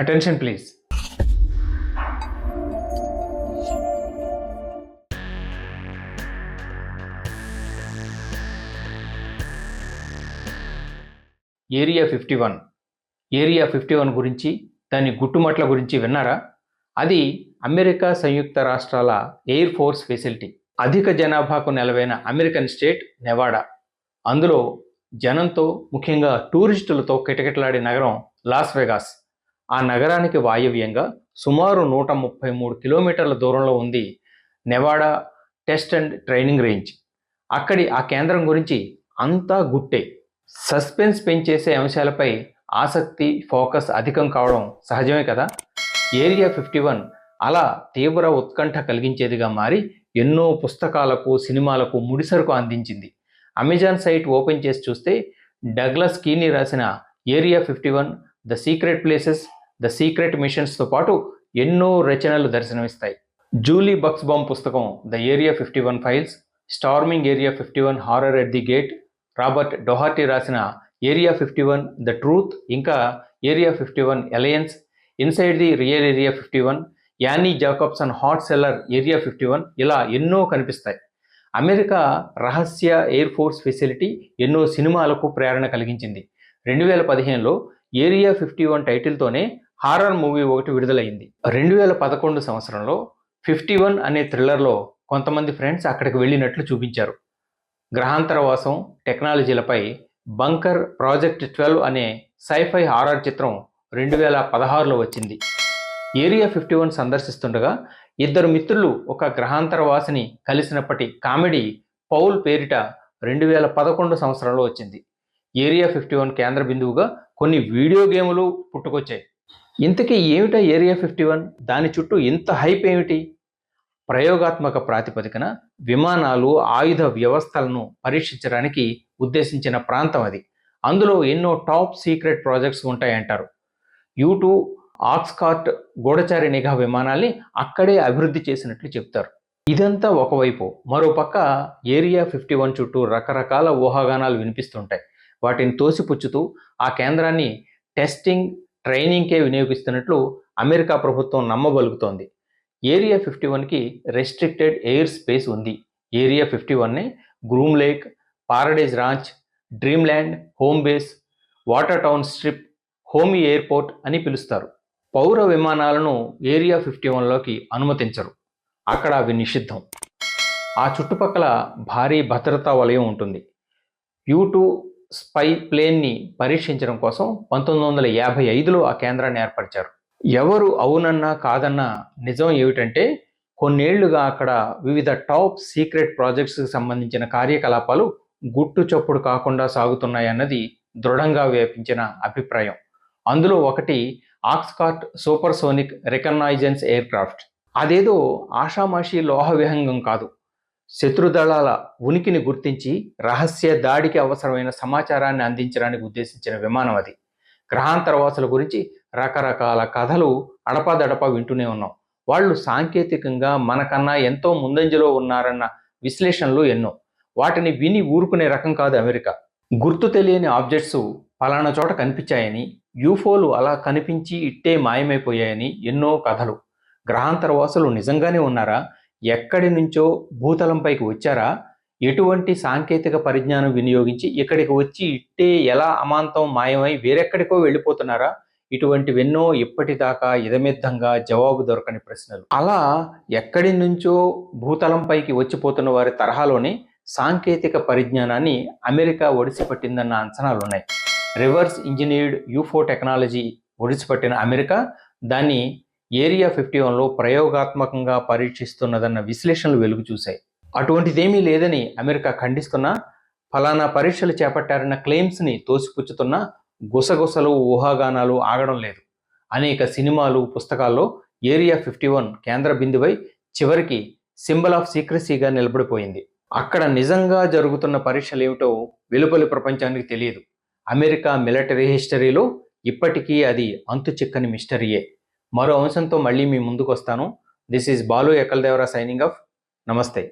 Attention please. Area 51 area 51 గురించి దాని గుట్టుమట్ల గురించి విన్నారా? అది అమెరికా సంయుక్త రాష్ట్రాల ఎయిర్ ఫోర్స్ ఫెసిలిటీ. అధిక జనాభాకు నెలవైన అమెరికన్ స్టేట్ నెవాడా. అందులో జనంతో, ముఖ్యంగా టూరిస్టులతో కిటకిటలాడే నగరం లాస్ వెగాస్. ఆ నగరానికి వాయవ్యంగా సుమారు 133 కిలోమీటర్ల దూరంలో ఉంది Nevada test and training range. అక్కడి ఆ కేంద్రం గురించి అంతా గుట్టే. సస్పెన్స్ పెంచేసే అంశాలపై ఆసక్తి, ఫోకస్ అధికం కావడం సహజమే కదా. ఏరియా 51 అలా తీవ్ర ఉత్కంఠ కలిగించేదిగా మారి ఎన్నో పుస్తకాలకు, సినిమాలకు ముడిసరుకు అందించింది. అమెజాన్ సైట్ ఓపెన్ చేసి చూస్తే డగ్లస్ కీనీ రాసిన area 51, the secret places, the secret మిషన్స్తో పాటు ఎన్నో రచనలు దర్శనమిస్తాయి. జూలీ బక్స్బామ్ పుస్తకం the area 51 files, storming area 51 horror at the gate, Robert Doherty రాసిన ఏరియా 51 ద ట్రూత్, ఇంకా area 51 alliance, inside the real area 51, Annie Jacobsen hot seller area 51, ఇలా ఎన్నో కనిపిస్తాయి. అమెరికా రహస్య ఎయిర్ ఫోర్స్ ఫెసిలిటీ ఎన్నో సినిమాలకు ప్రేరణ కలిగించింది. 2015లో ఏరియా 51 టైటిల్తోనే హారర్ మూవీ ఒకటి విడుదలైంది. 2011 సంవత్సరంలో 51 అనే థ్రిల్లర్లో కొంతమంది ఫ్రెండ్స్ అక్కడికి వెళ్ళినట్లు చూపించారు. గ్రహాంతరవాసం, టెక్నాలజీలపై బంకర్ ప్రాజెక్ట్ 12 అనే సైఫై హారర్ చిత్రం 2016లో వచ్చింది. ఏరియా 51 సందర్శిస్తుండగా ఇద్దరు మిత్రులు ఒక గ్రహాంతరవాసిని కలిసినప్పటి కామెడీ పౌల్ పేరిట 2011 సంవత్సరంలో వచ్చింది. ఏరియా 51 కేంద్ర బిందువుగా కొన్ని వీడియో గేములు పుట్టుకొచ్చాయి. ఇంతకీ ఏమిటా ఏరియా 51? దాని చుట్టూ ఇంత హైప్ ఏమిటి? ప్రయోగాత్మక ప్రాతిపదికన విమానాలు, ఆయుధ వ్యవస్థలను పరీక్షించడానికి ఉద్దేశించిన ప్రాంతం అది. అందులో ఎన్నో టాప్ సీక్రెట్ ప్రాజెక్ట్స్ ఉంటాయంటారు. U2 ఆక్స్కార్ట్ గూఢచారి నిఘా విమానాల్ని అక్కడే అభివృద్ధి చేసినట్లు చెప్తారు. ఇదంతా ఒకవైపు. మరోపక్క ఏరియా 51 చుట్టూ రకరకాల ఊహాగానాలు వినిపిస్తుంటాయి. వాటిని తోసిపుచ్చుతూ ఆ కేంద్రాన్ని టెస్టింగ్, ట్రైనింగ్కే వినియోగిస్తున్నట్లు అమెరికా ప్రభుత్వం నమ్మబలుకుతోంది. ఏరియా 51కి రెస్ట్రిక్టెడ్ ఎయిర్ స్పేస్ ఉంది. ఏరియా 51నే Groom Lake, Paradise Ranch, Dreamland, Home Base, Watertown Strip, Homey Airport అని పిలుస్తారు. పౌర విమానాలను ఏరియా 51లోకి అనుమతించరు. అక్కడ అవి నిషిద్ధం. ఆ చుట్టుపక్కల భారీ భద్రతా వలయం ఉంటుంది. U2 స్పై ప్లేన్ని పరీక్షించడం కోసం 1955లో ఆ కేంద్రాన్ని ఏర్పరిచారు. ఎవరు అవునన్నా కాదన్నా నిజం ఏమిటంటే కొన్నేళ్లుగా అక్కడ వివిధ టాప్ సీక్రెట్ ప్రాజెక్ట్స్కి సంబంధించిన కార్యకలాపాలు గుట్టు చప్పుడు కాకుండా సాగుతున్నాయన్నది దృఢంగా వ్యాపించిన అభిప్రాయం. అందులో ఒకటి ఆక్స్కార్ట్ సూపర్సోనిక్ రికగ్నైజెన్స్ ఎయిర్ క్రాఫ్ట్. అదేదో ఆషామాషి లోహ విహంగం కాదు. శత్రుదళాల ఉనికిని గుర్తించి రహస్య దాడికి అవసరమైన సమాచారాన్ని అందించడానికి ఉద్దేశించిన విమానం అది. గ్రహాంతరవాసుల గురించి రకరకాల కథలు అడపాదడపా వింటూనే ఉన్నాం. వాళ్ళు సాంకేతికంగా మనకన్నా ఎంతో ముందంజలో ఉన్నారన్న విశ్లేషణలు ఎన్నో. వాటిని విని ఊరుకునే రకం కాదు అమెరికా. గుర్తు తెలియని ఆబ్జెక్ట్స్ పలానా చోట కనిపించాయని, యూఫోలు అలా కనిపించి ఇట్టే మాయమైపోయాయని ఎన్నో కథలు. గ్రహాంతరవాసులు నిజంగానే ఉన్నారా? ఎక్కడి నుంచో భూతలంపైకి వచ్చారా? ఎటువంటి సాంకేతిక పరిజ్ఞానం వినియోగించి ఇక్కడికి వచ్చి ఇట్టే ఎలా అమాంతం మాయమై వేరెక్కడికో వెళ్ళిపోతున్నారా? ఇటువంటివెన్నో ఇప్పటిదాకా ఇదమిద్దంగా జవాబు దొరకని ప్రశ్నలు. అలా ఎక్కడి నుంచో భూతలంపైకి వచ్చిపోతున్న వారి తరహాలోనే సాంకేతిక పరిజ్ఞానాన్ని అమెరికా ఒడిసిపట్టిందన్న అంచనాలున్నాయి. రివర్స్ ఇంజనీర్డ్ యూఫో టెక్నాలజీ ఒడిసిపట్టిన అమెరికా దాన్ని ఏరియా 51లో ప్రయోగాత్మకంగా పరీక్షిస్తున్నదన్న విశ్లేషణలు వెలుగు చూశాయి. అటువంటిదేమీ లేదని అమెరికా ఖండిస్తున్నా, ఫలానా పరీక్షలు చేపట్టారన్న క్లెయిమ్స్ని తోసిపుచ్చుతున్నా గుసగుసలు, ఊహాగానాలు ఆగడం లేదు. అనేక సినిమాలు, పుస్తకాల్లో ఏరియా 51 కేంద్ర బిందువై చివరికి సింబల్ ఆఫ్ సీక్రసీగా నిలబడిపోయింది. అక్కడ నిజంగా జరుగుతున్న పరీక్షలు ఏమిటో వెలుపలి ప్రపంచానికి తెలియదు. అమెరికా మిలిటరీ హిస్టరీలో ఇప్పటికీ అది అంతు చిక్కని మిస్టరీయే. మరో అంశంతో మళ్ళీ మీ ముందుకు వస్తాను. This is Balu Ekkaldevara signing off. నమస్తే.